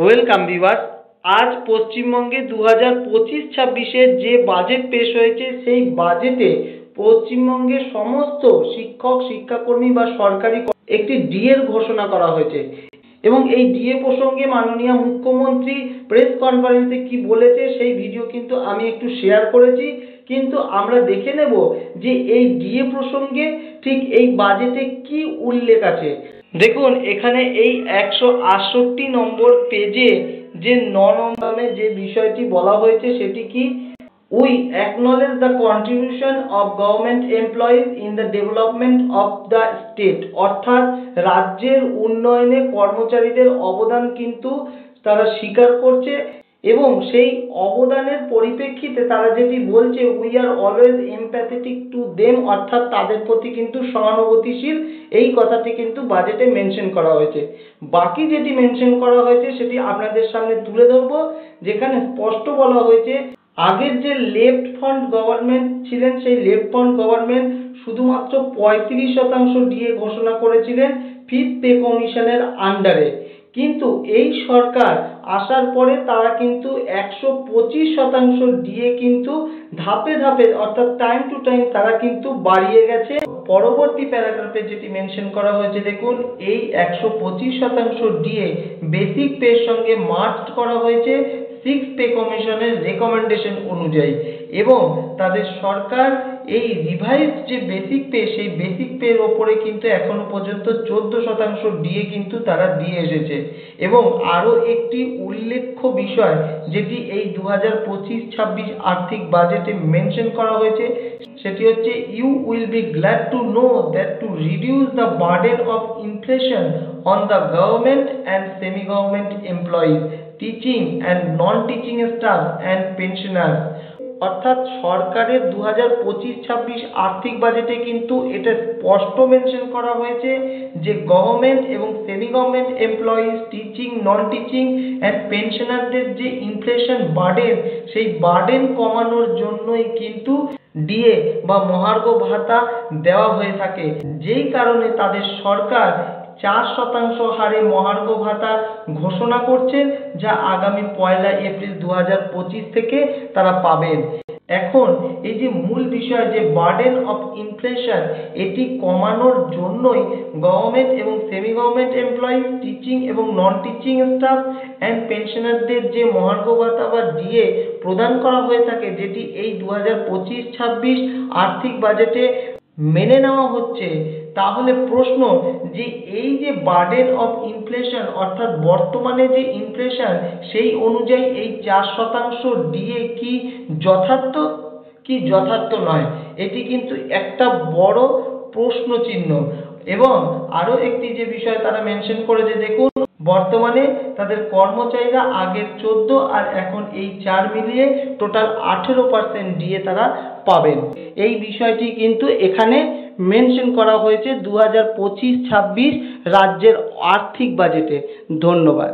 Welcome viewers. আজ পশ্চিমবঙ্গে 2025-26 যে বাজেট পেশ হয়েছে সেই বাজেটে পশ্চিমবঙ্গের সমস্ত শিক্ষক শিক্ষাকর্মী বা সরকারি একটি ডিএর ঘোষণা করা হয়েছে এবং এই ডিএ প্রসঙ্গে মাননীয় মুখ্যমন্ত্রী প্রেস কনফারেন্সে কি বলেছে সেই ভিডিও কিন্তু আমি একটু শেয়ার করেছি। কিন্তু আমরা দেখে নেব যে এই ডিএ প্রসঙ্গে ঠিক এই বাজেটে কি উল্লেখ আছে। দেখুন, এখানে এই 168 নম্বর পেজে যে 9 নম্বরে যে বিষয়টি বলা হয়েছে সেটি কি, we acknowledge the contribution of government employees in the development of the state, অর্থাৎ রাজ্যের উন্নয়নে কর্মচারীদের অবদান কিন্তু তারা স্বীকার করছে এবং সেই অবদানের পরিপ্রেক্ষিতে তারা যেটি বলছে we are always empathetic to them, অর্থাৎ তাদের প্রতি কিন্তু সহানুভূতিশীল, এই কথাটি কিন্তু বাজেটে মেনশন করা হয়েছে। বাকি যেটি মেনশন করা হয়েছে সেটি আপনাদের সামনে তুলে ধরবো, যেখানে স্পষ্ট বলা হয়েছে আগের যে লেফট ফ্রন্ট গভর্নমেন্ট ছিলেন সেই লেফট ফ্রন্ট গভর্নমেন্ট শুধুমাত্র 35% ডিএ ঘোষণা করেছিলেন ফিফথ পে কমিশনের আন্ডারে, কিন্তু এই সরকার আসার পরে তারা কিন্তু 125% ডিএ কিন্তু ধাপে ধাপে অর্থাৎ টাইম টু টাইম তারা কিন্তু বাড়িয়ে গেছে। পরবর্তী প্যারাগ্রাফে যেটি মেনশন করা হয়েছে, দেখুন এই 125% ডিএ বেসিক পের সঙ্গে মার্জড করা হয়েছে সিক্স পে কমিশনের রেকমেন্ডেশন অনুযায়ী এবং তাদের সরকার এই রিভাইজড যে বেসিক পে সেই বেসিক পের ওপরে কিন্তু এখনো পর্যন্ত 14% ডিএ কিন্তু তারা দিয়ে এসেছে। এবং আরও একটি উল্লেখ্য বিষয় যেটি এই 2025-26 আর্থিক বাজেটে মেনশন করা হয়েছে সেটি হচ্ছে you will be glad to know that to reduce the burden of inflation on the government and semi government employees, teaching and non teaching staff and pensioners, অর্থাৎ সরকারের 2025-26 আর্থিক বাজেটে কিন্তু এটা স্পষ্ট মেনশন করা হয়েছে যে গভর্নমেন্ট এবং semi government employees, teaching non teaching and পেনশনারদের যে ইনফ্লেশন বার্ডেন সেই বার্ডেন কমানোর জন্যই কিন্তু ডিএ বা মহার্ঘ ভাতা দেওয়া হয়ে থাকে, যেই কারণে তাদের সরকার 4% হারে মহার্ঘ ভাতা ঘোষণা করছেন, যা আগামী 1 এপ্রিল 2025 থেকে তারা পাবেন। এখন এই যে মূল বিষয় যে বার্ডেন অফ ইনফ্লেশন এটি কমানোর জন্যই গভর্নমেন্ট এবং সেমি গভর্নমেন্ট এমপ্লয়িজ, টিচিং এবং নন টিচিং স্টাফ অ্যান্ড পেনশনারদের যে মহার্ঘ ভাতা বা ডিএ প্রদান করা হয়ে থাকে, যেটি এই 2025-26 আর্থিক বাজেটে মেনে নেওয়া হচ্ছে। তাহলে প্রশ্ন যে এই যে বার্ডেন অফ ইনফ্লেশন অর্থাৎ বর্তমানে যে ইনফ্লেশন সেই অনুযায়ী এই 4% ডিএ কি যথার্থ কি যথার্থ নয়, এটি কিন্তু একটা বড় প্রশ্ন চিহ্ন। এবং আরো একটি যে বিষয় তারা মেনশন করেছে, দেখুন বর্তমানে তাদের কর্মচারীরা আগের 14 আর এখন এই 4 মিলিয়ে টোটাল 18% ডিএ তারা পাবেন। এই বিষয়টি কিন্তু এখানে মেনশন করা হয়েছে 2025-26 রাজ্যের আর্থিক বাজেটে। ধন্যবাদ।